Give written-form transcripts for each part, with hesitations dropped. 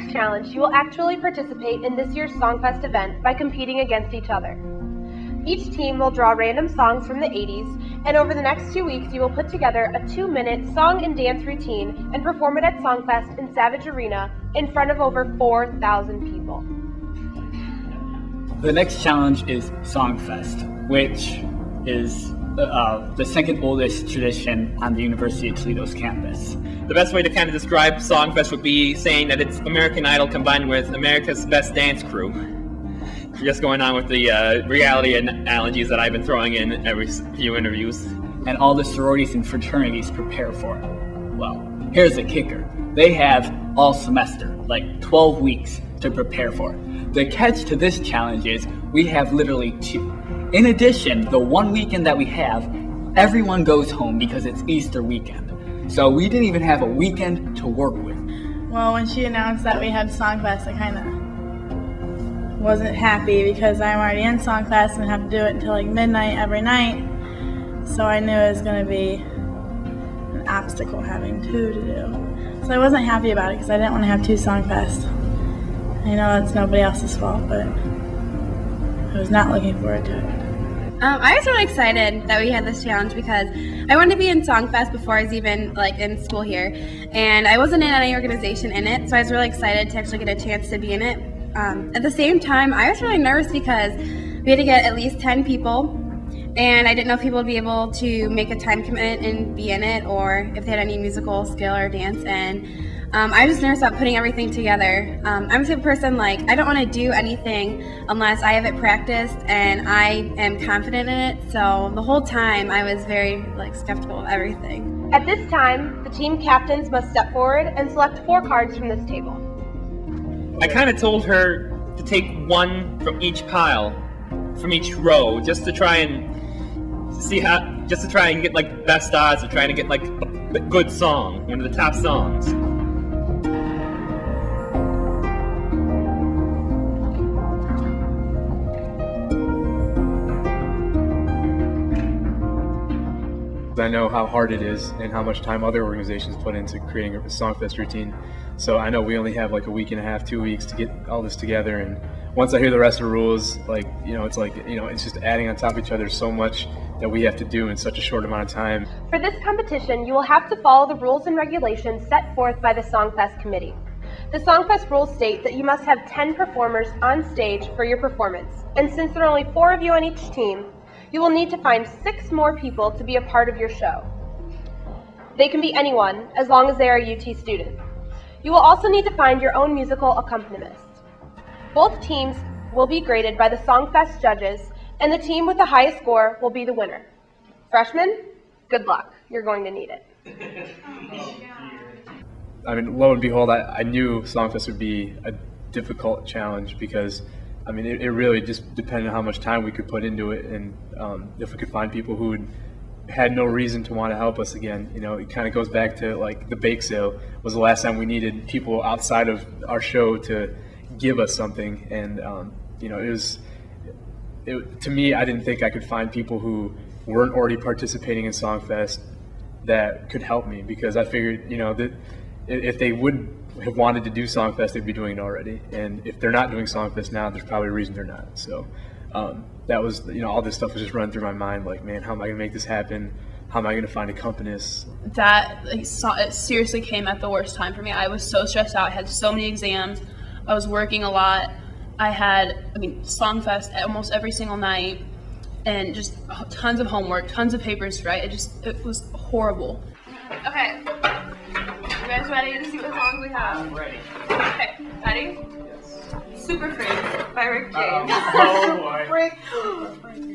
next challenge, you will actually participate in this year's Songfest event by competing against each other. Each team will draw random songs from the 80s, and over the next 2 weeks you will put together a 2-minute song and dance routine and perform it at Songfest in Savage Arena in front of over 4,000 people. The next challenge is Songfest, which is the second oldest tradition on the University of Toledo's campus. The best way to kind of describe Songfest would be saying that it's American Idol combined with America's Best Dance Crew. Just going on with the reality analogies that I've been throwing in every few interviews. And all the sororities and fraternities prepare for it. Well, here's the kicker. They have all semester, like 12 weeks, to prepare for. The catch to this challenge is we have literally 2. In addition, the one weekend that we have, everyone goes home because it's Easter weekend. So we didn't even have a weekend to work with. Well, when she announced that we had Songfest, I kind of wasn't happy because I'm already in Songfest and have to do it until like midnight every night. So I knew it was going to be an obstacle having 2 to do. So I wasn't happy about it because I didn't want to have 2 Songfests. I know that's nobody else's fault, but I was not looking forward to it. I was really excited that we had this challenge because I wanted to be in Songfest before I was even in school here, and I wasn't in any organization in it, so I was really excited to actually get a chance to be in it. At the same time, I was really nervous because we had to get at least 10 people, and I didn't know if people would be able to make a time commitment and be in it, or if they had any musical skill or dance. And I was just nervous about putting everything together. I'm the type of person, I don't want to do anything unless I have it practiced and I am confident in it. So the whole time I was very skeptical of everything. At this time, the team captains must step forward and select 4 cards from this table. I kind of told her to take 1 from each pile, from each row, just to try and get best odds of trying to get a good song, one of the top songs. I know how hard it is and how much time other organizations put into creating a Songfest routine. So I know we only have a week and a half, 2 weeks to get all this together. And once I hear the rest of the rules, it's just adding on top of each other so much that we have to do in such a short amount of time. For this competition, you will have to follow the rules and regulations set forth by the Songfest committee. The Songfest rules state that you must have 10 performers on stage for your performance. And since there are only 4 of you on each team, you will need to find 6 more people to be a part of your show. They can be anyone, as long as they are a UT student. You will also need to find your own musical accompanist. Both teams will be graded by the Songfest judges, and the team with the highest score will be the winner. Freshmen, good luck. You're going to need it. I mean, lo and behold, I knew Songfest would be a difficult challenge because it really just depended on how much time we could put into it, and if we could find people who had no reason to want to help us again. It kind of goes back to the bake sale was the last time we needed people outside of our show to give us something, and to me, I didn't think I could find people who weren't already participating in Songfest that could help me, because I figured that if they would have wanted to do Songfest, they'd be doing it already. And if they're not doing Songfest now, there's probably a reason they're not. So that was, all this stuff was just running through my mind, man, how am I going to make this happen? How am I going to find accompanist? That it seriously came at the worst time for me. I was so stressed out. I had so many exams. I was working a lot. I had, Songfest almost every single night, and just tons of homework, tons of papers to write. It was horrible. Okay. You guys ready to see what songs we have? I'm ready. Okay, ready? Yes. Super Freak by Rick James. Oh boy.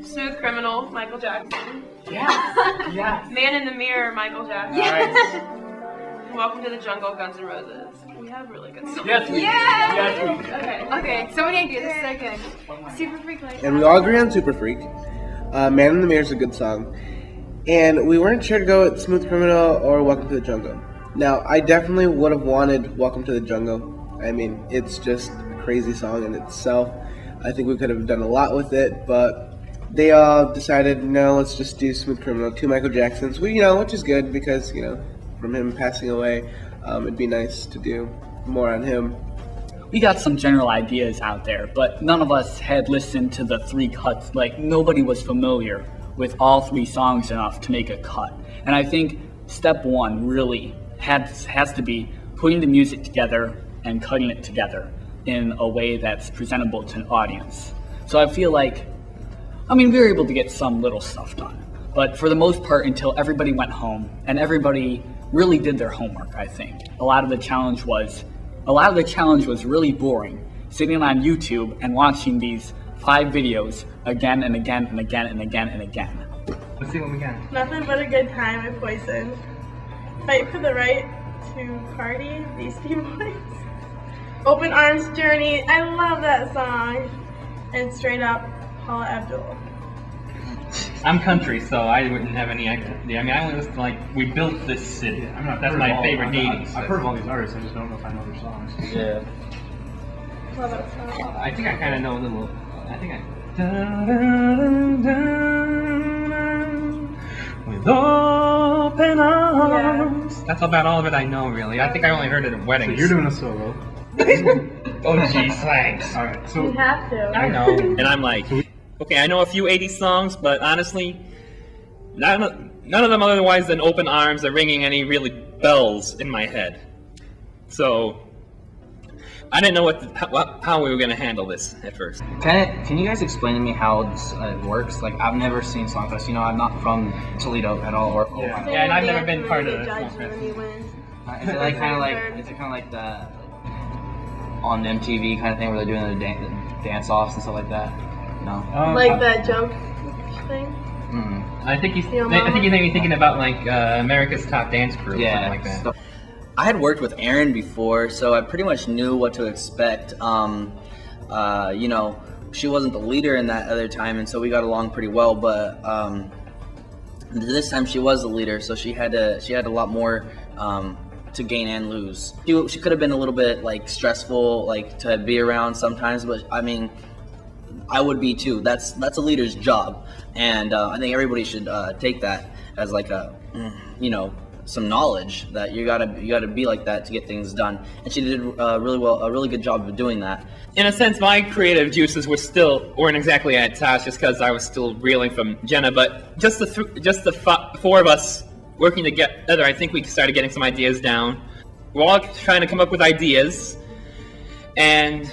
Smooth Criminal, Michael Jackson. Yes. Yes. Man in the Mirror, Michael Jackson. Yes. Welcome to the Jungle, Guns N' Roses. We have really good songs. Yes, we do. Yeah. Yes, we do. Okay, so many ideas. This is so good. Super Freak like And we all agree on Super Freak. Man in the Mirror is a good song. And we weren't sure to go with Smooth Criminal or Welcome to the Jungle. Now, I definitely would have wanted Welcome to the Jungle. It's just a crazy song in itself. I think we could have done a lot with it, but they all decided, no, let's just do Smooth Criminal, 2 Michael Jacksons, which is good because, from him passing away, it'd be nice to do more on him. we got some general ideas out there, but none of us had listened to the 3 cuts. Like, nobody was familiar with all 3 songs enough to make a cut. And I think step 1 really has to be putting the music together and cutting it together in a way that's presentable to an audience. So I feel like, we were able to get some little stuff done. But for the most part, until everybody went home and everybody really did their homework, I think. A lot of the challenge was really boring, sitting on YouTube and watching these 5 videos again and again and again and again and again. Let's see what we got. Nothing but a good time with Poison. Fight for the right to party, Beastie Boys. Open Arms Journey, I love that song. And Straight Up, Paula Abdul. I'm country, so I wouldn't have any idea. I only listen to, We Built This City. That's my favorite 80s. I've heard of all these artists, I just don't know if I know their songs. Yeah. Love that song. I think I kind of know a little. With open arms. Yeah. That's about all of it I know, really. I think I only heard it at weddings. So you're doing a solo. Oh, geez, thanks. All right, so You have to. I know. And I'm like, okay, I know a few 80s songs, but honestly, none of them otherwise than Open Arms are ringing any really bells in my head. So, I didn't know how we were going to handle this at first. Can you guys explain to me how this works? Like, I've never seen Songfest. I'm not from Toledo at all. Yeah, and I've never been part of the Songfest. Is it kind of like the on MTV kind of thing where they're doing the dance-offs and stuff like that? No. Like that jump thing? Mm-hmm. I think you may be thinking about America's Top Dance Crew, or something like that. I had worked with Erin before, so I pretty much knew what to expect. She wasn't the leader in that other time, and so we got along pretty well. But this time she was the leader, so she had a lot more to gain and lose. She could have been a little bit stressful, to be around sometimes, but I would be too. That's a leader's job, and I think everybody should take that as some knowledge that you gotta be like that to get things done. And she did a really good job of doing that. In a sense, my creative juices weren't exactly at touch, just because I was still reeling from Jenna. But just the 4 of us working together, I think we started getting some ideas down. We're all trying to come up with ideas, and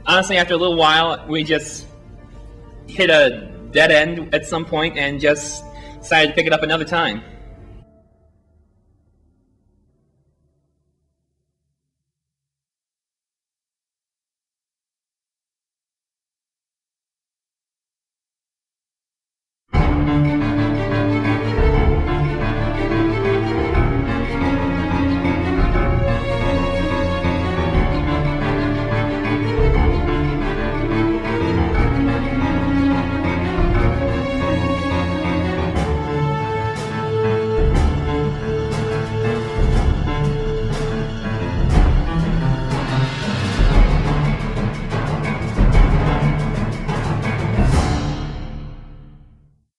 honestly, after a little while, we just hit a dead end at some point and just decided to pick it up another time.